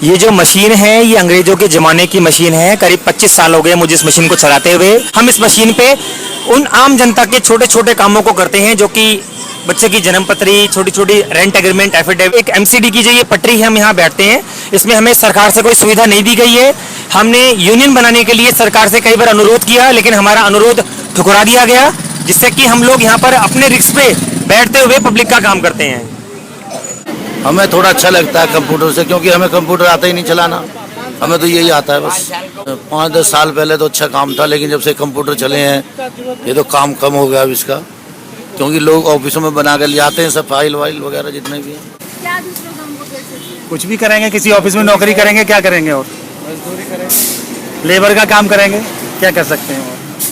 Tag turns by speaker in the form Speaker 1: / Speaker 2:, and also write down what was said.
Speaker 1: ये जो मशीन है ये अंग्रेजों के ज़माने की मशीन है। करीब 25 साल हो गए मुझे इस मशीन को चलाते हुए। हम इस मशीन पे उन आम जनता के छोटे छोटे कामों को करते हैं, जो कि बच्चे की जन्म पत्री, छोटी छोटी रेंट एग्रीमेंट, एफिडेविट। एक एमसीडी की जो ये पटरी है, हम यहाँ बैठते हैं। इसमें हमें सरकार से कोई सुविधा नहीं दी गई है। हमने यूनियन बनाने के लिए सरकार से कई बार अनुरोध किया, लेकिन हमारा अनुरोध ठुकरा दिया गया, जिससे कि हम लोग यहाँ पर अपने रिस्क पे बैठते हुए पब्लिक का काम करते हैं।
Speaker 2: हमें थोड़ा अच्छा लगता है कंप्यूटर से, क्योंकि हमें कंप्यूटर आता ही नहीं चलाना। हमें तो यही आता है बस। 5-10 साल पहले तो अच्छा काम था, लेकिन जब से कंप्यूटर चले हैं ये तो काम कम हो गया अब इसका, क्योंकि लोग ऑफिसों में बना कर ले आते हैं सब फाइल वाइल वगैरह जितने भी हैं।
Speaker 3: क्या दूसरों काम को कर सकते हैं?
Speaker 4: कुछ भी करेंगे, किसी ऑफिस में नौकरी करेंगे, क्या करेंगे और
Speaker 3: मजदूरी करेंगे।
Speaker 4: लेबर का काम करेंगे, क्या कर सकते हैं और